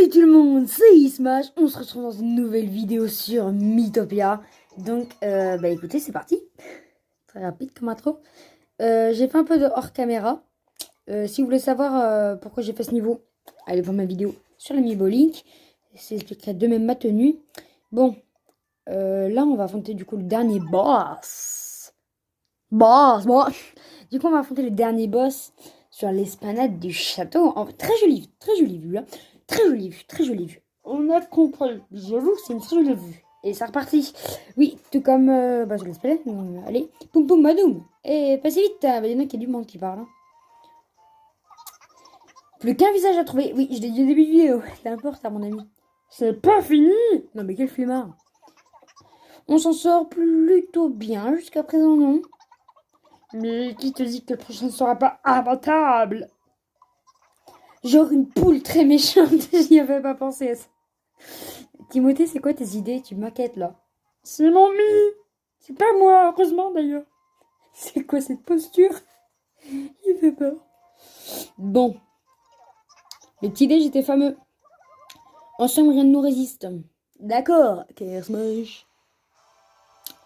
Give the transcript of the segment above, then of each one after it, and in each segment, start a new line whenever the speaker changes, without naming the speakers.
Salut tout le monde, c'est Ismash. On se retrouve dans une nouvelle vidéo sur Mythopia. Donc, écoutez, c'est parti. Très rapide comme intro. J'ai fait un peu de hors caméra. Si vous voulez savoir pourquoi j'ai fait ce niveau, allez voir ma vidéo sur l'Amiibo Link. Ça expliquerait de même ma tenue. Bon, là on va affronter du coup le dernier boss. Bon. Du coup on va affronter le dernier boss sur l'esplanade du château. Très jolie vue là. Très jolie vue. On a compris. J'avoue que c'est une très jolie vue. Et c'est reparti. Oui, tout comme je l'espérais. Allez, poum poum badoum. Et passez vite. Il y en a qui a du monde qui parle. Hein. Plus qu'un visage à trouver. Oui, je l'ai dit au début de vidéo. T'es un peu en retard, mon ami. C'est pas fini. Non mais quel flemmard. On s'en sort plutôt bien jusqu'à présent, non? Mais qui te dit que le prochain ne sera pas abattable? Genre une poule très méchante, j'y avais pas pensé à ça. Timothée, c'est quoi tes idées? Tu m'inquiètes là. C'est mon mi. C'est pas moi, heureusement d'ailleurs. C'est quoi cette posture? Il fait peur. Bon. Le petit déj était fameux. Ensemble, rien ne nous résiste. D'accord, Kersmosh.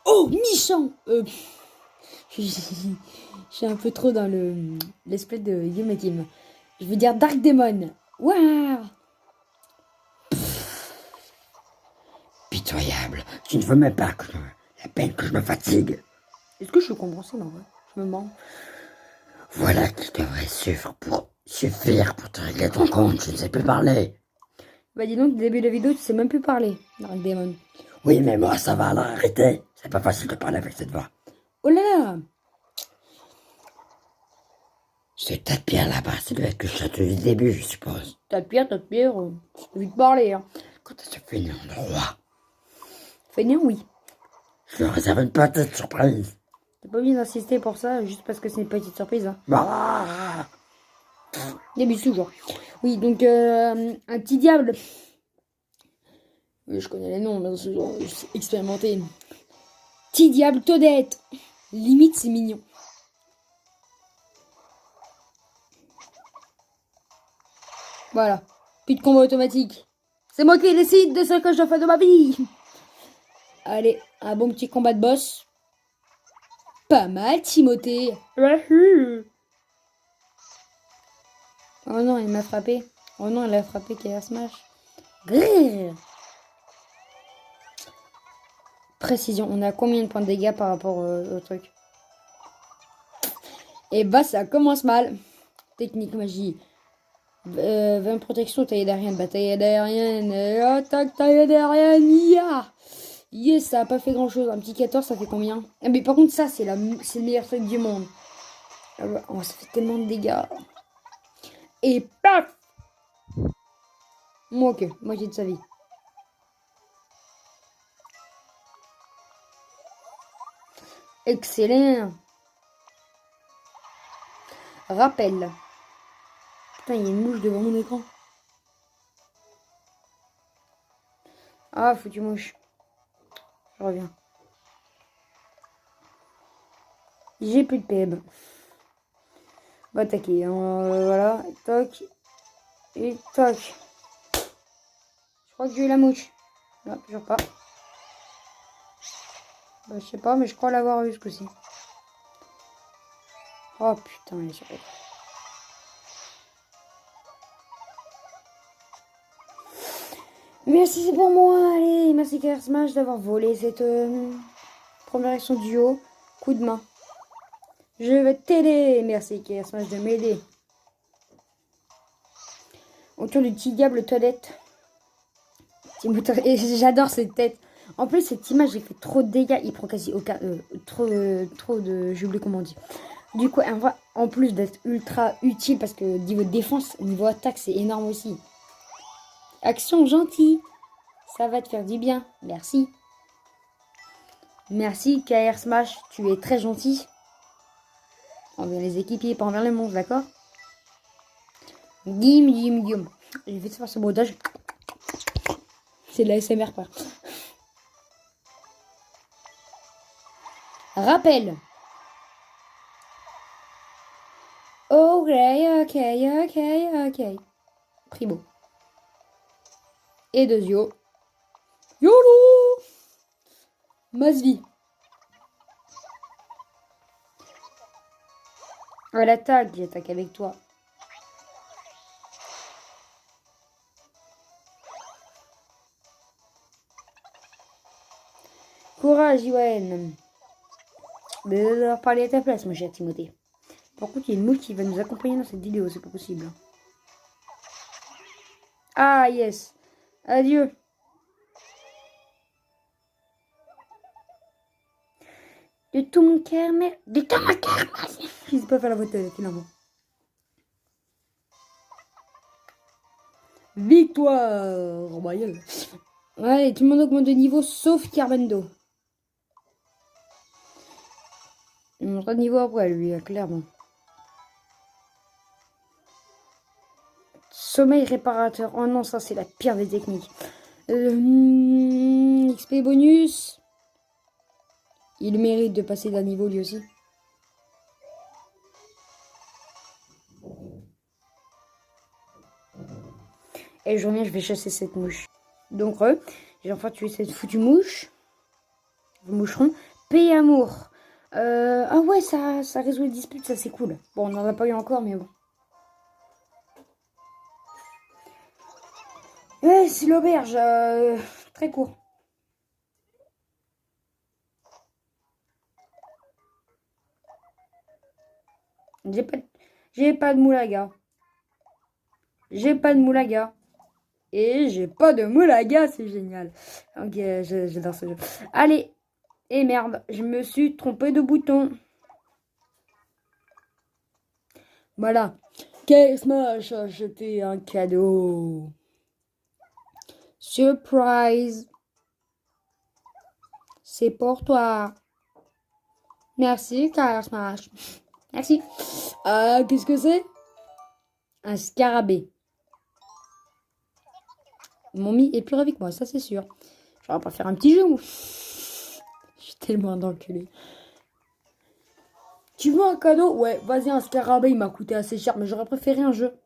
Oh, méchant. Je suis un peu trop dans l'esprit de Yumekim. Je veux dire Dark Demon. Waouh.
Pitoyable, tu ne veux même pas la peine que je me fatigue.
Est-ce que je suis compréhensible en vrai? Je me mens.
Voilà qui devrait suffire pour te régler ton compte, je ne sais plus parler.
Bah dis donc, début de la vidéo, tu sais même plus parler, Dark Demon.
Oui, mais moi ça va, alors arrêtez. C'est pas facile de parler avec cette voix.
Oh là là.
C'est peut-être bien là-bas, ça doit être le château du début, je suppose.
T'as de pire, je peux vite parler. Hein.
Quand est-ce que fini de roi?
Fainéant, oui.
Je leur réserve une petite surprise.
T'as pas besoin d'insister pour ça, juste parce que c'est une petite surprise. Hein.
Bah.
Début toujours. Oui, donc un petit diable. Oui, je connais les noms, mais c'est expérimenté. Petit diable Toadette. Limite, c'est mignon. Voilà. Plus de combat automatique. C'est moi qui décide de ce que je fais de ma vie. Allez, un bon petit combat de boss. Pas mal, Timothée. Oh non, il m'a frappé. Oh non, il a frappé KR Smash. Grrr. Précision, on a combien de points de dégâts par rapport au truc? Et bah, ça commence mal. Technique magie. 20 protection, taille aérienne, bataille aérienne, attaque taille aérienne, ya! Yes, ça a pas fait grand chose. Un petit 14, ça fait combien? Ah, mais par contre, ça, c'est le meilleur truc du monde. Ah bah, oh, ça fait tellement de dégâts. Et paf! Moi, ok, moi j'ai de sa vie. Excellent! Rappel. Putain, il y a une mouche devant mon écran. Ah, foutu mouche. Je reviens. J'ai plus de PB. On va attaquer. Voilà. Toc. Et toc. Je crois que j'ai eu la mouche. Non, toujours pas. Bah, je sais pas, mais je crois l'avoir eu ce coup-ci. Oh putain, il est sur elle. Merci, c'est pour moi. Allez, merci KR Smash d'avoir volé cette première action duo. Coup de main. Je vais t'aider. Merci KR Smash de m'aider. Autour du petit diable Toadette. Et j'adore cette tête. En plus, cette image, j'ai fait trop de dégâts. Il prend quasi aucun. Trop de. J'ai oublié comment on dit. Du coup, en plus d'être ultra utile, parce que niveau défense, niveau attaque, c'est énorme aussi. Action gentille. Ça va te faire du bien. Merci. Merci, KR Smash. Tu es très gentil. Envers les équipiers, pas envers les monstres, d'accord? Guim. J'ai fait faire ce brodage. C'est de la SMR, quoi. Rappel. Ok. Primo. Et Dezio. YOLO! Masvi. Elle attaque, j'attaque avec toi. Courage, Yoann. Désolé d'avoir parlé à ta place, mon cher Timothée. Par contre, il y a une moule qui va nous accompagner dans cette vidéo, c'est pas possible. Ah, yes. Adieu. De tout mon cœur, mais... De tout mon cœur, merci. Je sais pas faire la voix finalement. Victoire royale. Ouais, tout le monde augmente de niveau, sauf Carbendo. Il montera de niveau après, lui, clairement. Sommeil réparateur. Oh non, ça, c'est la pire des techniques. XP bonus. Il mérite de passer d'un niveau, lui aussi. Et je reviens, je vais chasser cette mouche. Donc, j'ai enfin tué cette foutue mouche. Moucheron. Paix et amour. Ah ouais, ça résout les disputes, ça c'est cool. Bon, on n'en a pas eu encore, mais bon. Ouais, c'est l'auberge. Très court. J'ai pas de moulaga. J'ai pas de moulaga. Et j'ai pas de moulaga, c'est génial. Ok, j'adore ce jeu. Allez. Et merde, je me suis trompé de bouton. Voilà. K-Smash a acheté un cadeau. Surprise. C'est pour toi. Merci, K-Smash. Merci. Qu'est-ce que c'est? Un scarabée. Mon mi est plus avec moi, ça c'est sûr. J'aurais pas faire un petit jeu. Je suis tellement d'enculé. Tu veux un cadeau? Ouais, vas-y, un scarabée, il m'a coûté assez cher, mais j'aurais préféré un jeu.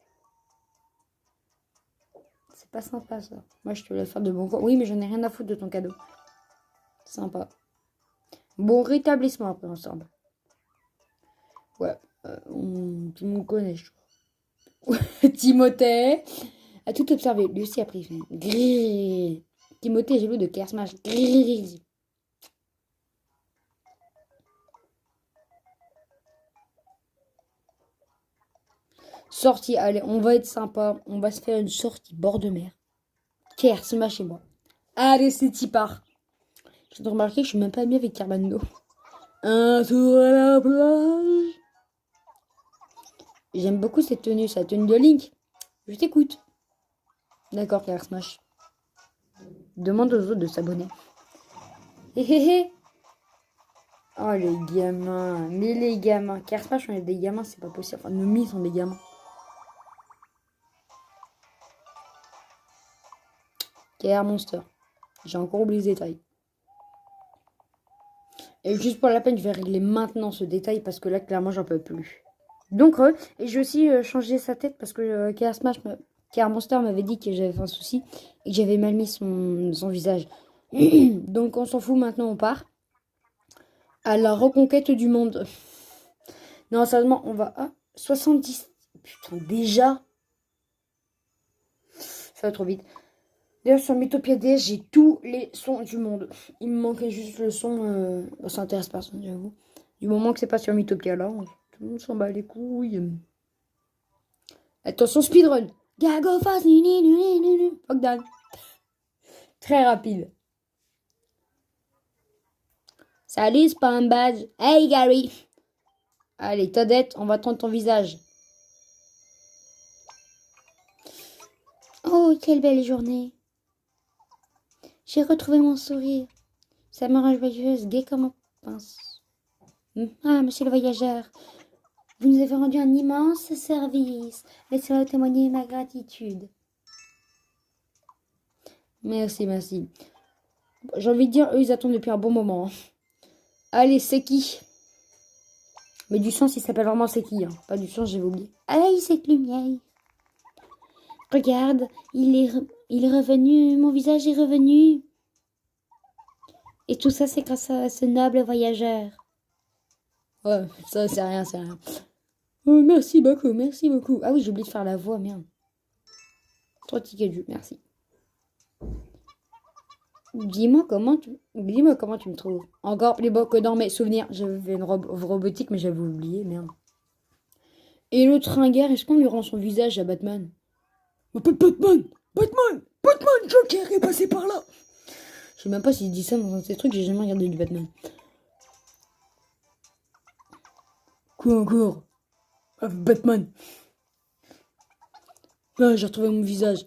C'est pas sympa ça. Moi, je te laisse faire de bon corps. Oui, mais j'en ai rien à foutre de ton cadeau. Sympa. Bon rétablissement après ensemble. Ouais, tu me connais, je crois. Timothée a tout observé. Lui aussi après, il fait grrr. Timothée est jaloux de Kersmash. Grrr. Sortie, allez, on va être sympa. On va se faire une sortie bord de mer. Kersmash et moi. Allez, c'est y part. J'ai remarqué que je suis même pas amie avec Carbando. Un tour à la plage. J'aime beaucoup cette tenue, sa tenue de Link. Je t'écoute. D'accord, Car Smash. Demande aux autres de s'abonner. Hé hé hé. Oh les gamins. Mais les gamins. Car Smash, on est des gamins, c'est pas possible. Enfin, nos mis sont des gamins. Car Monster. J'ai encore oublié ce détail. Et juste pour la peine, je vais régler maintenant ce détail parce que là, clairement, j'en peux plus. Donc, et j'ai aussi changé sa tête parce que Car Monster m'avait dit que j'avais fait un souci et que j'avais mal mis son visage. Donc, on s'en fout, maintenant, on part à la reconquête du monde. Non, sérieusement, on va à 70. Putain, déjà. Ça va trop vite. D'ailleurs, sur Mythopia DS, j'ai tous les sons du monde. Il me manquait juste le son. Ça intéresse personne, j'avoue. Du moment que c'est pas sur Mythopia, là, tout le monde s'en bat les couilles. Attention, speedrun. Gago fast. Fuck that. Très rapide. Salut, c'est pas un badge. Hey, Gary. Allez, Toadette, on va tendre ton visage. Oh, quelle belle journée. J'ai retrouvé mon sourire. Ça me rend joyeuse, gai comme un pince. Ah, monsieur le voyageur, vous nous avez rendu un immense service. Laissez-moi témoigner ma gratitude. Merci, merci. J'ai envie de dire, eux, ils attendent depuis un bon moment. Allez, c'est qui? Mais du sens, il s'appelle vraiment c'est qui, hein. Pas du sens, j'avais oublié. Allez, cette lumière. Regarde, il est revenu, mon visage est revenu. Et tout ça, c'est grâce à ce noble voyageur. Ouais, ça, c'est rien, c'est rien. Oh, merci beaucoup, merci beaucoup. Ah oui, j'ai oublié de faire la voix, merde. 3 tickets de jus, merci. Dis-moi comment tu me trouves. Encore plus beau que dans mes souvenirs. J'avais une robe robotique, mais j'avais oublié, merde. Et le tringueur, est-ce qu'on lui rend son visage à Batman? Batman! Batman! Batman! Joker est passé par là! Je sais même pas s'il dit ça dans un de ces trucs, j'ai jamais regardé du Batman. Quoi encore? Ah, Batman! Ah, j'ai retrouvé mon visage.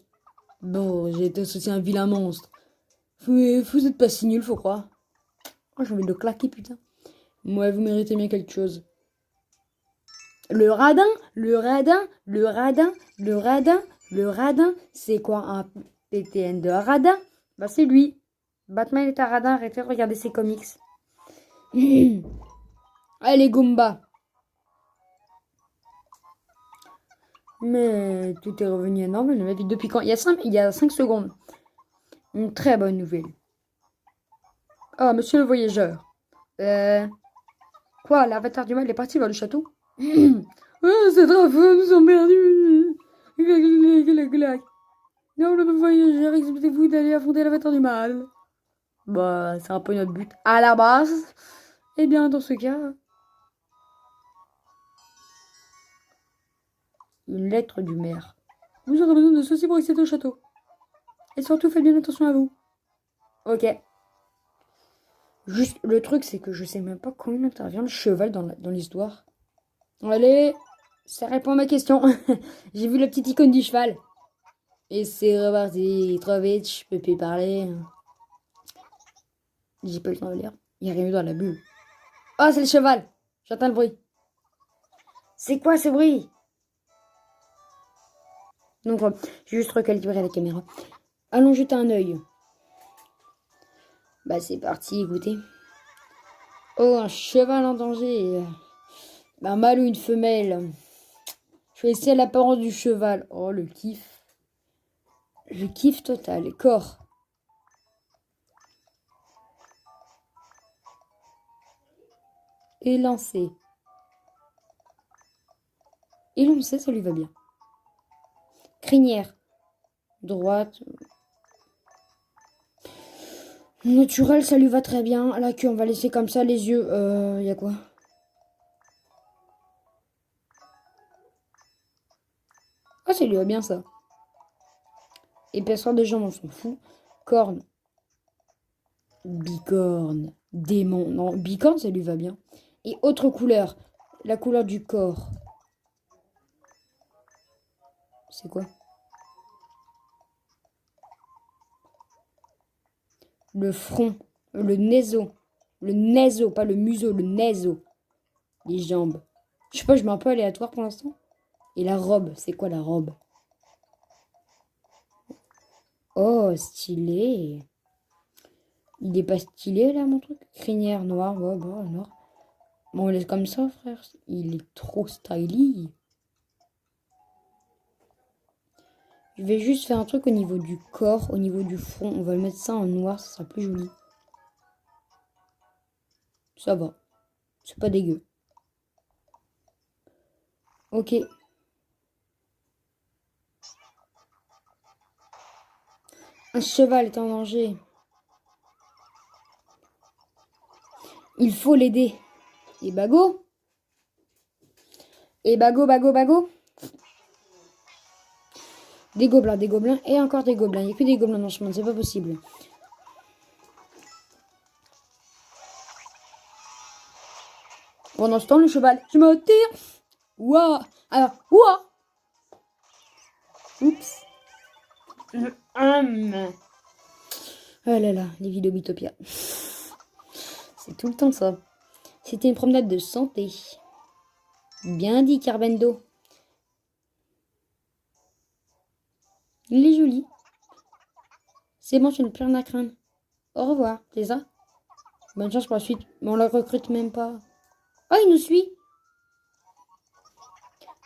Bon, j'ai été associé à un vilain monstre. Vous êtes pas si nul, faut croire. Oh, j'ai envie de le claquer, putain. Ouais, vous méritez bien quelque chose. Le radin, le radin, le radin, le radin, le radin. C'est quoi un PTN de radin? Bah, c'est lui. Batman est un radin, arrêtez de regarder ses comics. Allez, Goomba. Mais tout est revenu à normal, le mec. Depuis quand? Il y a 5 secondes. Une très bonne nouvelle. Ah, monsieur le voyageur. Quoi, l'avatar du mal est parti vers le château? C'est trop fou, nous sommes perdus. Non, le voyageur, acceptez-vous d'aller affronter l'avatar du mal? Bah, c'est un peu notre but à la base. Eh bien, dans ce cas... Une lettre du maire. Vous aurez besoin de ceci pour accéder au château. Et surtout, faites bien attention à vous. Ok. Juste, le truc, c'est que je sais même pas comment il intervient le cheval dans l'histoire. Allez, ça répond à ma question. J'ai vu la petite icône du cheval. Et c'est reparti. Trop vite, je peux plus parler. J'ai pas eu le temps de lire. Il y a rien eu dans la bulle. Oh, c'est le cheval. J'entends le bruit. C'est quoi ce bruit? Donc, j'ai juste recalibré la caméra. Allons jeter un œil. Bah, c'est parti, écoutez. Oh, un cheval en danger. Un mâle ou une femelle. Choisissez l'apparence du cheval. Oh, le kiff. Le kiff total. Corps. Élancé. Élancé, ça lui va bien. Crinière. Droite. Naturel, ça lui va très bien. La queue, on va laisser comme ça. Les yeux, y a quoi? Ah, ça lui va bien, ça. Épaisseur de jambes, on s'en fout. Corne. Bicorne. Démon. Non, bicorne, ça lui va bien. Et autre couleur. La couleur du corps. C'est quoi? Le front. Le naseau. Le naseau, pas le museau, le naseau. Les jambes. Je sais pas, je mets un peu aléatoire pour l'instant. Et la robe, c'est quoi la robe? Oh, stylé. Il est pas stylé là, mon truc? Crinière noire, ouais, bah, noir. Bon, on laisse comme ça, frère. Il est trop stylish. Je vais juste faire un truc au niveau du corps, au niveau du front. On va mettre ça en noir, ça sera plus joli. Ça va. C'est pas dégueu. Ok. Un cheval est en danger. Il faut l'aider. Et bago. Et bago, bago, bago. Des gobelins et encore des gobelins. Il n'y a que des gobelins dans ce monde, c'est pas possible. Pendant ce temps, le cheval, je me tire. Ouah. Alors, ouah. Oups. Oh là là, les vidéos Bitopia. C'est tout le temps ça. C'était une promenade de santé. Bien dit, Carbendo. Il est joli. C'est bon, tu n'as plus rien à craindre. Au revoir, c'est ça? Bonne chance pour la suite. Mais on la recrute même pas. Oh, il nous suit.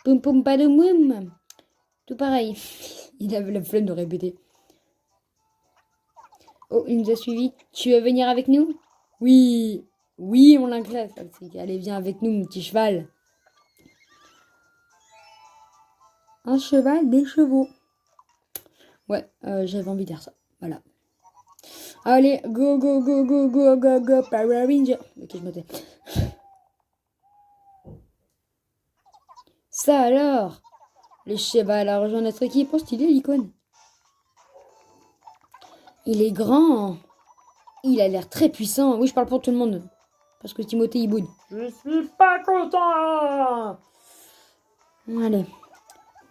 Poum poum padoum moum. Tout pareil. Il avait la flemme de répéter. Oh, il nous a suivis. Tu veux venir avec nous? Oui. Oui, mon inclès. Allez, viens avec nous, mon petit cheval. Un cheval, des chevaux. Ouais, j'avais envie de dire ça. Voilà. Allez, go, go, go, go, go, go, go, Power Ranger. Ok, je me tais. Ça alors, le cheval a rejoint notre équipe. Oh, stylé, l'icône. Il est grand. Il a l'air très puissant. Oui, je parle pour tout le monde. Parce que Timothée, il boude. Je suis pas content. Allez.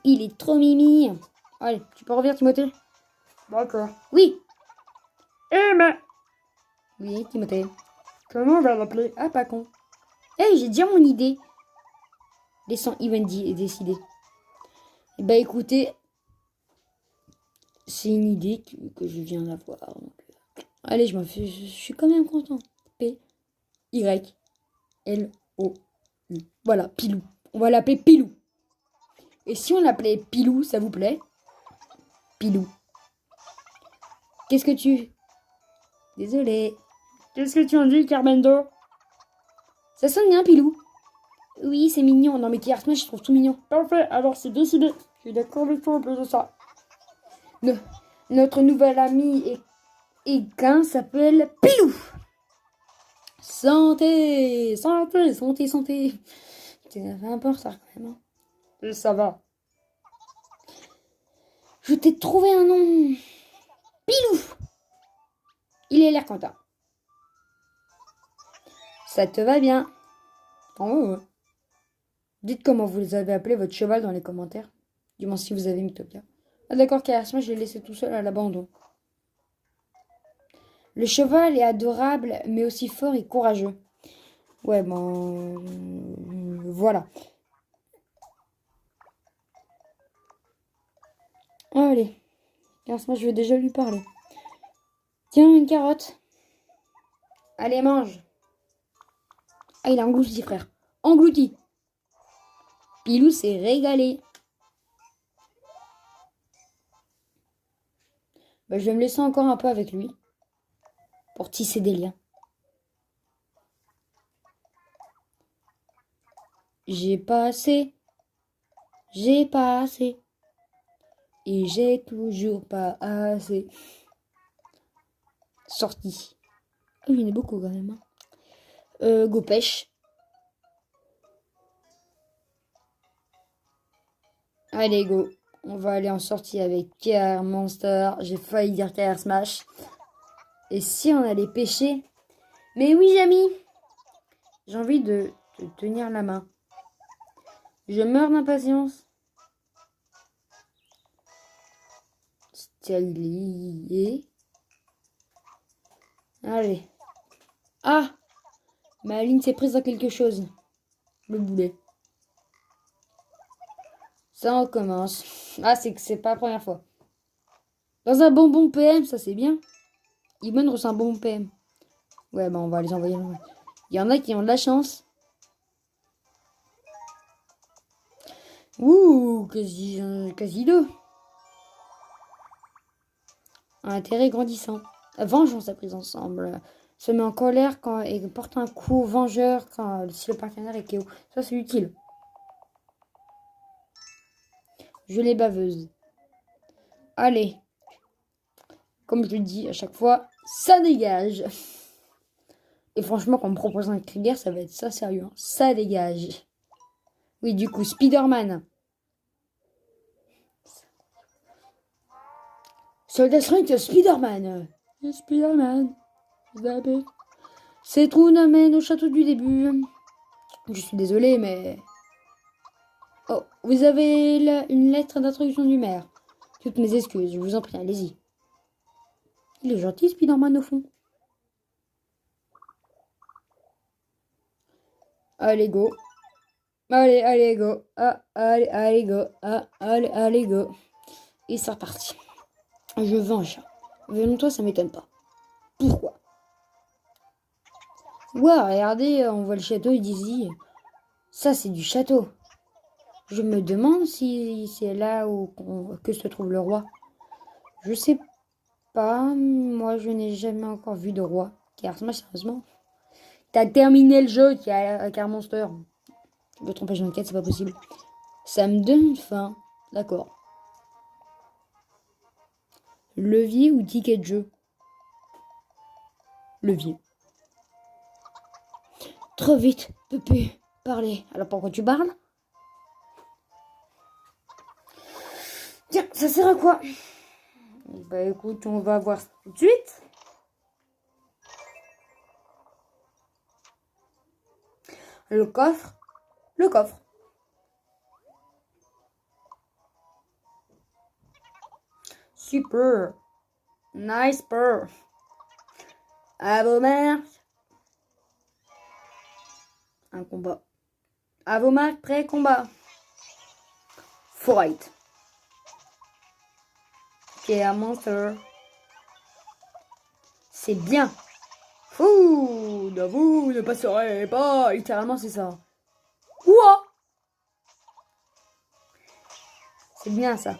Il est trop mimi. Allez, tu peux revenir, Timothée? D'accord. Oui. Eh mais... Oui, Timothée. Comment on va l'appeler? Ah, pas con. Hey, j'ai déjà mon idée. Laissons Ivendi décider. Eh ben, écoutez, c'est une idée que je viens d'avoir. Allez, je suis quand même content. P-Y-L-O-U. Voilà, Pilou. On va l'appeler Pilou. Et si on l'appelait Pilou, ça vous plaît? Pilou. Qu'est-ce que tu... Désolé. Qu'est-ce que tu en dis, Carbendo? Ça sonne bien, Pilou. Oui, c'est mignon. Non, mais Killer Smash, je trouve tout mignon. Parfait, alors c'est décidé. Je suis d'accord avec toi en plus de ça. Notre nouvel ami équin s'appelle Pilou. Santé, santé, santé, santé. C'est un peu en retard quand même. Hein. Ça va. Je t'ai trouvé un nom. Pilou. Il a l'air content. Ça te va bien. Oh, ouais. Dites comment vous avez appelé votre cheval dans les commentaires. Du moins si vous avez Mythopia. Ah d'accord, Charisma, je l'ai laissé tout seul à l'abandon. Le cheval est adorable, mais aussi fort et courageux. Ouais, bon... voilà. Allez. Charisma, je vais déjà lui parler. Tiens, une carotte. Allez, mange. Ah, il a englouti, frère. Englouti. Pilou s'est régalé. Bah, je vais me laisser encore un peu avec lui. Pour tisser des liens. J'ai pas assez. J'ai pas assez. Et j'ai toujours pas assez. Sorti. Ah, il y en a beaucoup quand même. Hein. Go pêche. Allez, go. On va aller en sortie avec KR Monster. J'ai failli dire KR Smash. Et si on allait pêcher? Mais oui, Jamy. J'ai envie de te tenir la main. Je meurs d'impatience. Stylé. Allez. Ah! Ma ligne s'est prise dans quelque chose. Le boulet. Ça, on commence. Ah, c'est que c'est pas la première fois. Dans un bonbon PM, ça c'est bien. Ibon reçoit un bonbon PM. Ouais, bah on va les envoyer. Il y en a qui ont de la chance. Ouh, quasi deux. Un intérêt grandissant. Vengeance à prise ensemble. Se met en colère quand et porte un coup vengeur quand si le partenaire est KO. Ça c'est utile. Gelée baveuse. Allez. Comme je le dis à chaque fois, ça dégage. Et franchement, quand on me propose un trigger, ça va être ça sérieux. Hein. Ça dégage. Oui, du coup, Spider-Man. Soldat Strike, Spider-Man. Spider-Man. Cette roue nous amène au château du début. Je suis désolée, mais... Oh, vous avez là une lettre d'introduction du maire. Toutes mes excuses, je vous en prie, allez-y. Il est gentil, Spider-Man, au fond. Allez, go. Allez, allez, go. Ah, allez, allez, go. Ah, allez, allez, go. Et c'est reparti. Je veux un chat. Venons toi, ça m'étonne pas. Pourquoi? Ouah, regardez, on voit le château, il dit, ça, c'est du château. Je me demande si c'est là où que se trouve le roi. Je sais pas. Moi, je n'ai jamais encore vu de roi. Car, moi, sérieusement, t'as terminé le jeu car Monster. Je me trompe, page 24, c'est pas possible. Ça me donne faim. D'accord. Levier ou ticket de jeu? Levier. Trop vite, Pépé. Parlez. Alors pourquoi tu parles? Tiens, ça sert à quoi? Bah écoute, on va voir ça tout de suite. Le coffre. Le coffre. Super. Nice peur. À vos marques. Un combat. À vos marques, prêt, combat. Fight. Ok, un monster. C'est bien. Ouh, vous ne passerez pas. Littéralement, c'est ça. Ouah. C'est bien ça.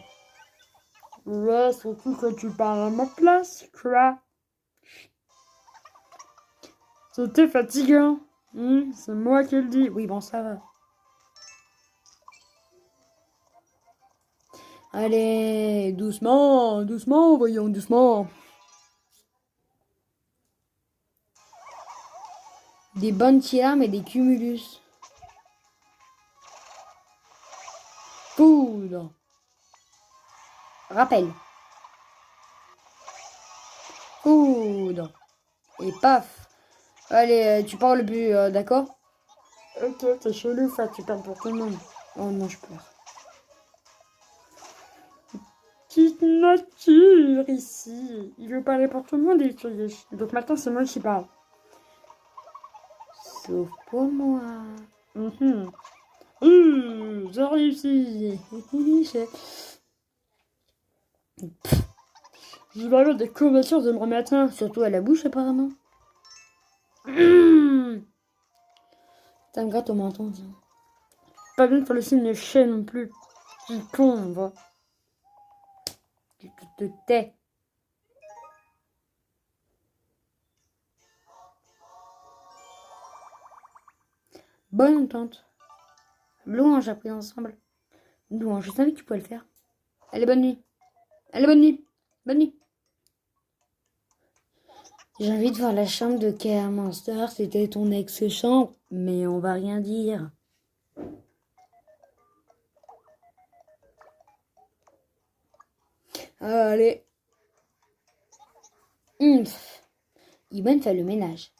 Ouais, surtout que tu parles à ma place, quoi. C'était fatigant. C'est moi qui le dis. Oui, bon, ça va. Allez, doucement, doucement, voyons, doucement. Des bounty armes et des cumulus. Poudre. Rappel. Poudre. Et paf. Allez, tu parles le but, d'accord? Ok, c'est chelou ça, tu parles pour tout le monde. Oh non, je pleure. Petite nature ici. Il veut parler pour tout le monde et donc maintenant c'est moi qui parle. Sauf pour moi. J'ai réussi. Je vais avoir des courbatures de me matin, surtout à la bouche apparemment. Ça me gratte au menton, tiens. Pas bien de faire le signe de chien non plus. C'est con, on va. Tu te tais. Bonne entente. Louange appris ensemble. Louange, je savais que tu pouvais le faire. Allez, bonne nuit. Allez, bonne nuit. Bonne nuit. J'ai envie de voir la chambre de K.R. Monster. C'était ton ex-chambre, mais on va rien dire. Allez. Iwan fait le ménage.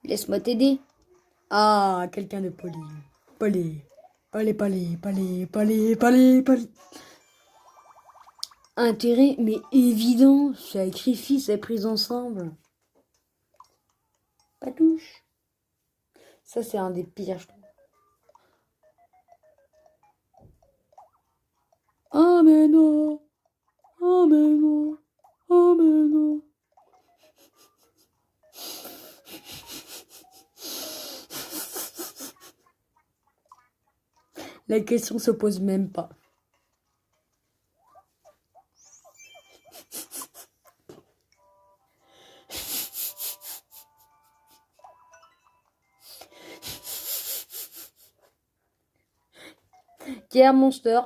Laisse-moi t'aider. Ah, quelqu'un de poli. Poli. Poli. Intérêt, mais évident. Sacrifice et prise ensemble. Patouche. Ça, c'est un des pires, je trouve. Oh, mais non. Oh, mais non. Oh, mais non. La question se pose même pas. K.R. Monster.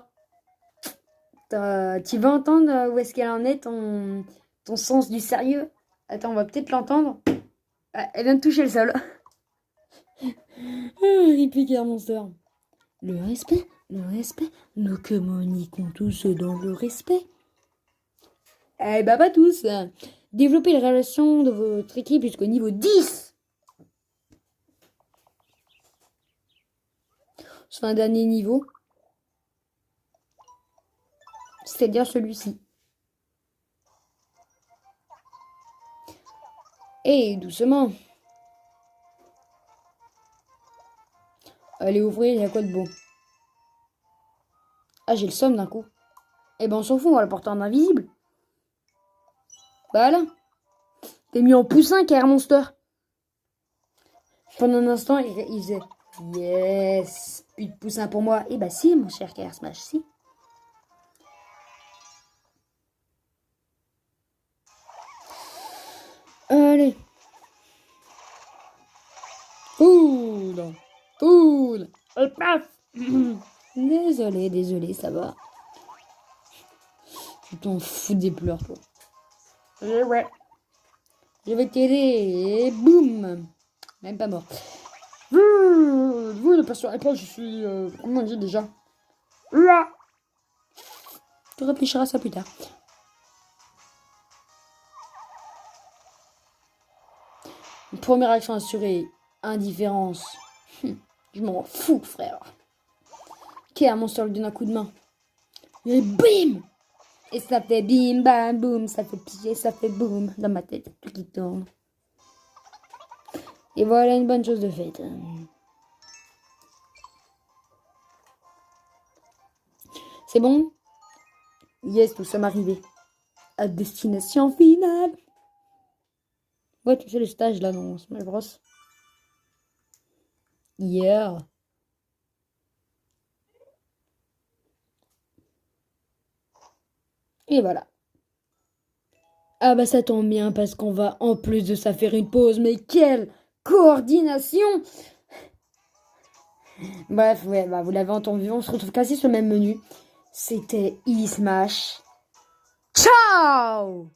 Tu vas entendre où est-ce qu'elle en est, ton sens du sérieux? Attends, on va peut-être l'entendre. Ah, elle vient de toucher le sol. Ripper K.R. Monster. Le respect, nous communiquons tous dans le respect. Eh bah pas tous. Développez les relations de votre équipe jusqu'au niveau 10. Sur un dernier niveau. C'est-à-dire celui-ci. Et doucement. Allez ouvrir, il y a quoi de beau? Ah, j'ai le somme d'un coup. Eh ben on s'en fout, on va le porter en invisible. Voilà. T'es mis en poussin, K.R. Monster. Pendant un instant, il faisait Yes. Plus de poussin pour moi. Eh bah si, mon cher KR Smash, si. Allez. Poule. Poule. Et paf. Désolé, ça va. Tu t'en fous des pleurs, toi. Et ouais. Je vais t'aider. Et boum. Même pas mort. Vous ne passerez pas, je suis... comment on dit déjà? Là. Tu réfléchiras à ça plus tard. Première action assurée. Indifférence. Je m'en fous, frère. Ok, un monstre lui donne un coup de main. Et bim! Et ça fait bim, bam, boum. Ça fait pied, ça fait boum. Dans ma tête, tout qui tourne. Et voilà une bonne chose de faite. C'est bon? Yes, nous sommes arrivés. À destination finale. Ouais, tu fais le stage là, non? Smash Bros. Yeah. Et voilà. Ah bah ça tombe bien parce qu'on va en plus de ça faire une pause. Mais quelle coordination! Bref, ouais, bah vous l'avez entendu, on se retrouve quasi sur le même menu. C'était E-Smash. Ciao!